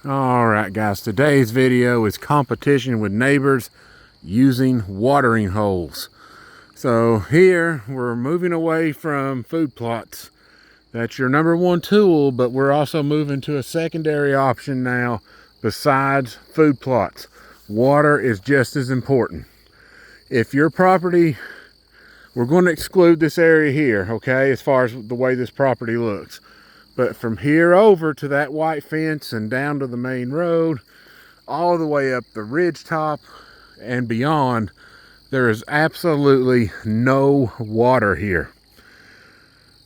All right, guys, today's video is competition with neighbors using watering holes. So here we're moving away from food plots. That's your number one tool, but we're also moving to a secondary option now besides food plots. Water is just as important. If your property, we're going to exclude this area here, okay, as far as the way this property looks. But from here over to that white fence and down to the main road, all the way up the ridge top and beyond, there is absolutely no water here.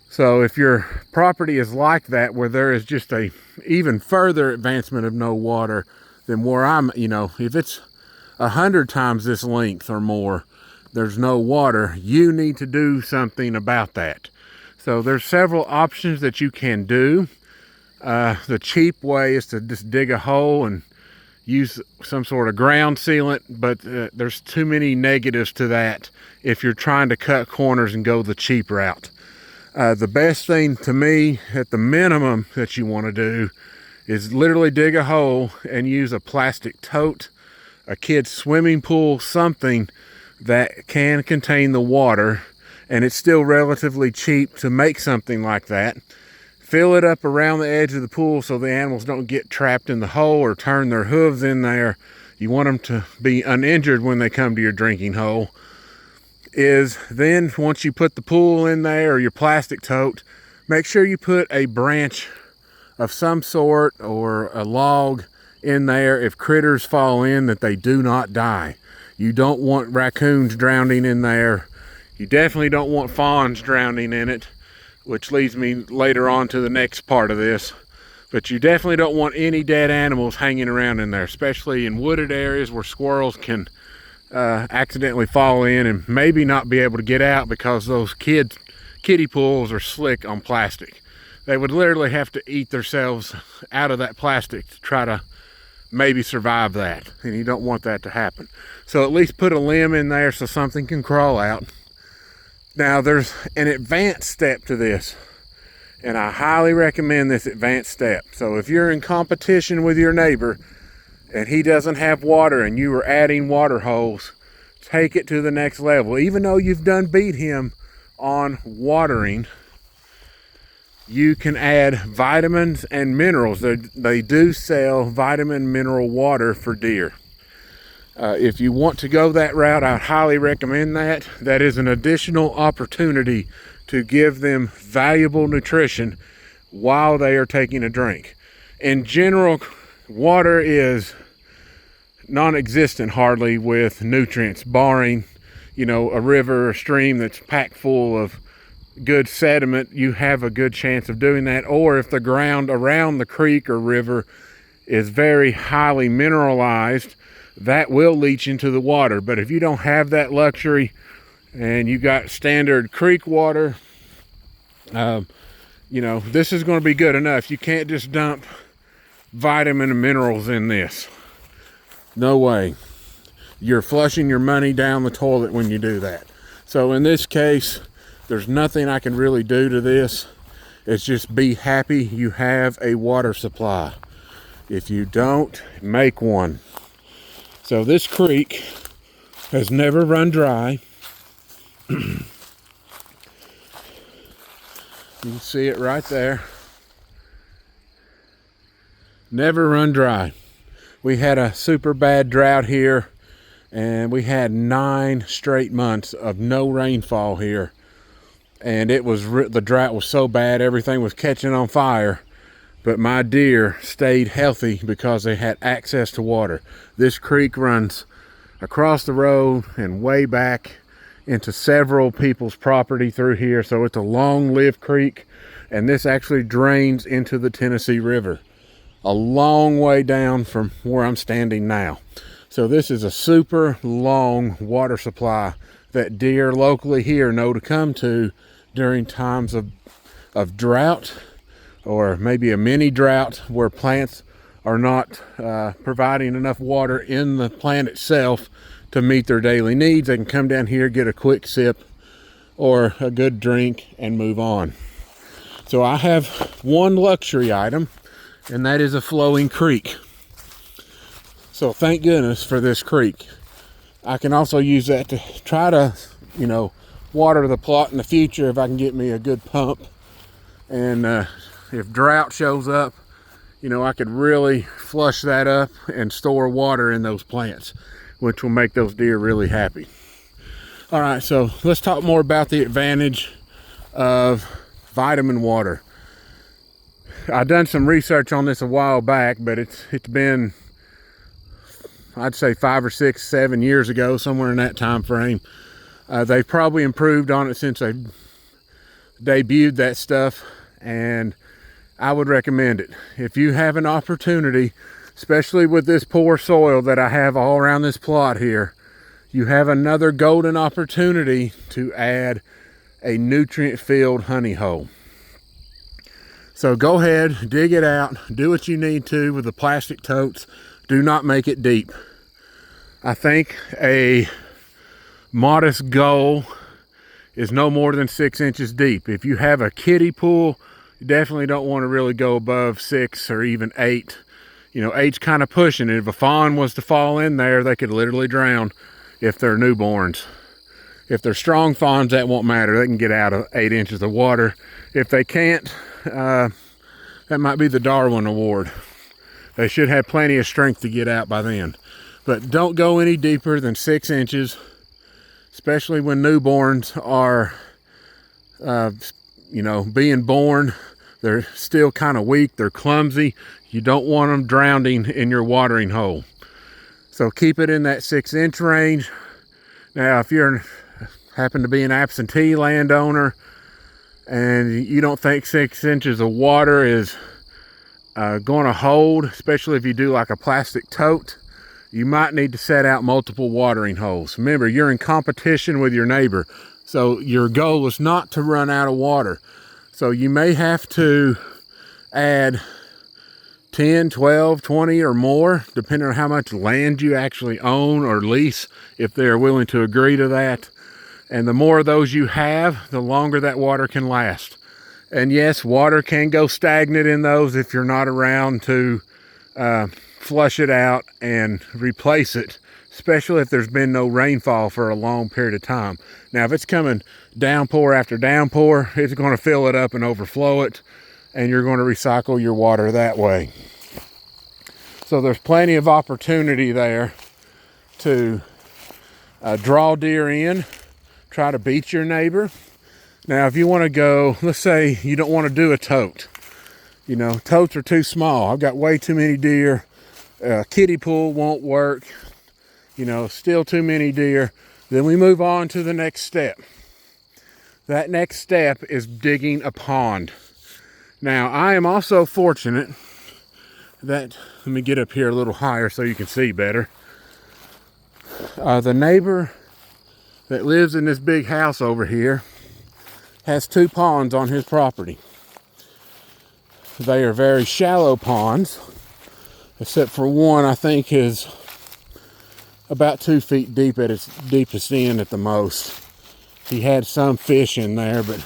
So if your property is like that, where there is just a even further advancement of no water than where I'm, if it's 100 times this length or more, there's no water, you need to do something about that. So there's several options that you can do. The cheap way is to just dig a hole and use some sort of ground sealant, but there's too many negatives to that if you're trying to cut corners and go the cheap route. The best thing to me, at the minimum that you want to do, is literally dig a hole and use a plastic tote, a kid's swimming pool, something that can contain the water. And it's still relatively cheap to make something like that. Fill it up around the edge of the pool so the animals don't get trapped in the hole or turn their hooves in there. You want them to be uninjured when they come to your drinking hole. Then once you put the pool in there or your plastic tote, make sure you put a branch of some sort or a log in there if critters fall in, that they do not die. You don't want raccoons drowning in there. You definitely don't want fawns drowning in it, which leads me later on to the next part of this. But you definitely don't want any dead animals hanging around in there, especially in wooded areas where squirrels can accidentally fall in and maybe not be able to get out because those kiddie pools are slick on plastic. They would literally have to eat themselves out of that plastic to try to maybe survive that, and you don't want that to happen. So at least put a limb in there so something can crawl out. Now there's an advanced step to this, and I highly recommend this advanced step. So if you're in competition with your neighbor and he doesn't have water and you are adding water holes, take it to the next level. Even though you've done beat him on watering, you can add vitamins and minerals. They do sell vitamin mineral water for deer. If you want to go that route, I highly recommend that. That is an additional opportunity to give them valuable nutrition while they are taking a drink. In general, water is non-existent hardly with nutrients, barring, a river or stream that's packed full of good sediment. You have a good chance of doing that. Or if the ground around the creek or river is very highly mineralized, that will leach into the water. But if you don't have that luxury and you got standard creek water, this is going to be good enough. You can't just dump vitamin and minerals in this. No way. You're flushing your money down the toilet when you do that. So in this case, there's nothing I can really do to this. It's just be happy you have a water supply. If you don't, make one. So this creek has never run dry. You can see it right there. Never run dry. We had a super bad drought here, and we had 9 straight months of no rainfall here. And the drought was so bad, everything was catching on fire. But my deer stayed healthy because they had access to water. This creek runs across the road and way back into several people's property through here. So it's a long-lived creek, and this actually drains into the Tennessee River a long way down from where I'm standing now. So this is a super long water supply that deer locally here know to come to during times of drought, or maybe a mini drought where plants are not providing enough water in the plant itself to meet their daily needs. They can come down here, get a quick sip or a good drink, and move on. So I have one luxury item, and that is a flowing creek. So thank goodness for this creek. I can also use that to try to, water the plot in the future if I can get me a good pump. And if drought shows up, I could really flush that up and store water in those plants, which will make those deer really happy. All right, so let's talk more about the advantage of vitamin water. I've done some research on this a while back, but it's been, I'd say 5 or 6, 7 years ago, somewhere in that time frame. They've probably improved on it since they debuted that stuff, and I would recommend it. If you have an opportunity, especially with this poor soil that I have all around this plot here, you have another golden opportunity to add a nutrient-filled honey hole. So go ahead, dig it out, do what you need to with the plastic totes. Do not make it deep. I think a modest goal is no more than 6 inches deep. If you have a kiddie pool, you definitely don't want to really go above 6 or even 8. 8's kind of pushing it. If a fawn was to fall in there, they could literally drown if they're newborns. If they're strong fawns, that won't matter. They can get out of 8 inches of water. If they can't, that might be the Darwin Award. They should have plenty of strength to get out by then. But don't go any deeper than 6 inches, especially when newborns are, being born. They're still kind of weak. They're clumsy. You don't want them drowning in your watering hole. So keep it in that 6-inch range. Now, if you happen to be an absentee landowner and you don't think 6 inches of water is going to hold, especially if you do like a plastic tote, you might need to set out multiple watering holes. Remember, you're in competition with your neighbor, so your goal is not to run out of water. So you may have to add 10, 12, 20 or more, depending on how much land you actually own or lease, if they're willing to agree to that. And the more of those you have, the longer that water can last. And yes, water can go stagnant in those if you're not around to flush it out and replace it, especially if there's been no rainfall for a long period of time. Now, if it's coming downpour after downpour, it's going to fill it up and overflow it, and you're going to recycle your water that way. So there's plenty of opportunity there to draw deer in, try to beat your neighbor. Now, if you want to go, let's say you don't want to do a tote. Totes are too small. I've got way too many deer. Kiddie pool won't work. Still too many deer. Then we move on to the next step. That next step is digging a pond. Now, I am also fortunate that, let me get up here a little higher so you can see better. The neighbor that lives in this big house over here has 2 ponds on his property. They are very shallow ponds, except for one I think is about 2 feet deep at its deepest end at the most. He had some fish in there, but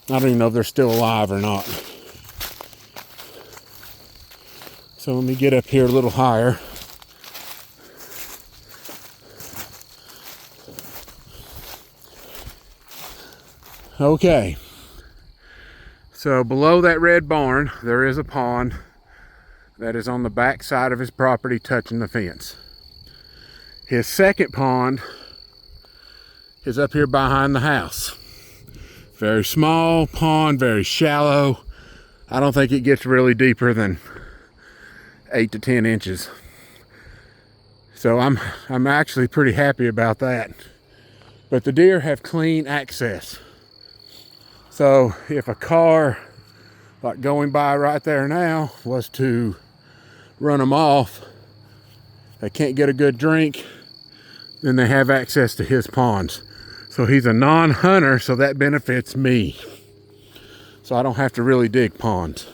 I don't even know if they're still alive or not. So let me get up here a little higher. Okay. So below that red barn, there is a pond that is on the back side of his property touching the fence. His second pond is up here behind the house. Very small pond, very shallow. I don't think it gets really deeper than 8 to 10 inches. So I'm actually pretty happy about that. But the deer have clean access. So if a car like going by right there now was to run them off, they can't get a good drink, then they have access to his ponds. So he's a non-hunter, so that benefits me. So I don't have to really dig ponds.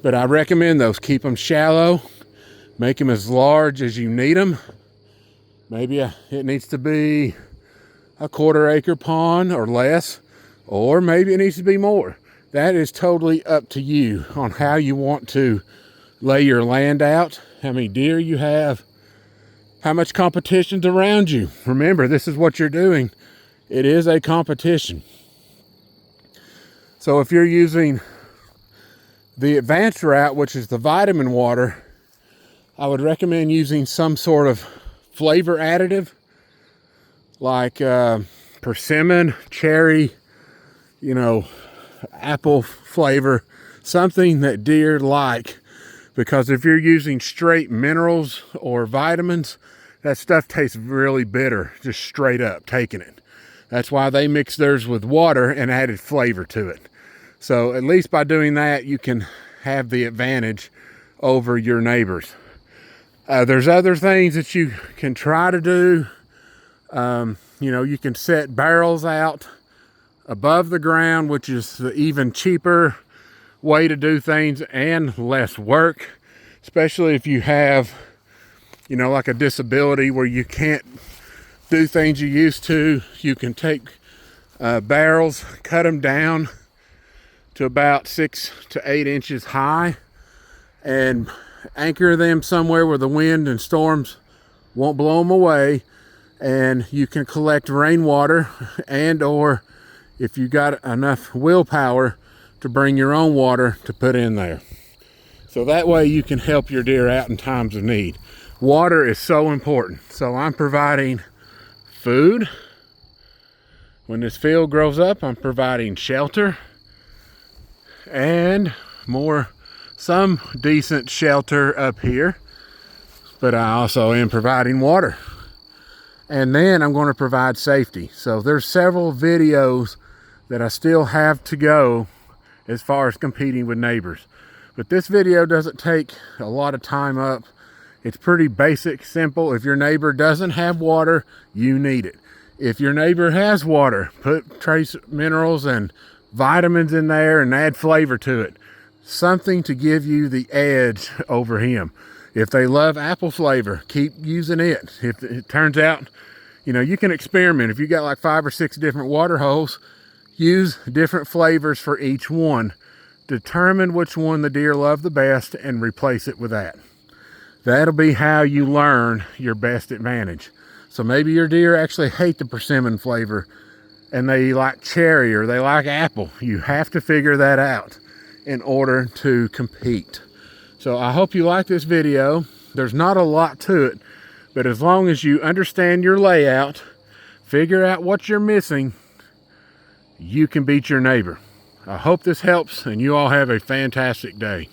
But I recommend those. Keep them shallow. Make them as large as you need them. Maybe it needs to be a 1/4 acre pond or less, or maybe it needs to be more. That is totally up to you on how you want to lay your land out how many deer you have, how much competition's around you. Remember, this is what you're doing. It is a competition. So if you're using the advanced route, which is the vitamin water, I would recommend using some sort of flavor additive like persimmon, cherry, apple flavor, something that deer like. Because if you're using straight minerals or vitamins, that stuff tastes really bitter, just straight up taking it. That's why they mix theirs with water and added flavor to it. So at least by doing that, you can have the advantage over your neighbors. There's other things that you can try to do. You can set barrels out above the ground, which is the even cheaper way to do things and less work, especially if you have, like a disability where you can't do things you used to. You can take barrels, cut them down to about 6 to 8 inches high and anchor them somewhere where the wind and storms won't blow them away, and you can collect rainwater, and or if you got enough willpower to bring your own water to put in there. So that way you can help your deer out in times of need. Water is so important. So I'm providing food. When this field grows up, I'm providing shelter and some decent shelter up here, but I also am providing water. And then I'm going to provide safety. So there's several videos that I still have to go as far as competing with neighbors. But this video doesn't take a lot of time up. It's pretty basic, simple. If your neighbor doesn't have water, you need it. If your neighbor has water, put trace minerals and vitamins in there and add flavor to it. Something to give you the edge over him. If they love apple flavor, keep using it. If it turns out, you can experiment. If you got like 5 or 6 different water holes, use different flavors for each one. Determine which one the deer love the best and replace it with that. That'll be how you learn your best advantage. So maybe your deer actually hate the persimmon flavor and they like cherry or they like apple. You have to figure that out in order to compete. So I hope you like this video. There's not a lot to it, but as long as you understand your layout, figure out what you're missing, you can beat your neighbor. I hope this helps, and you all have a fantastic day.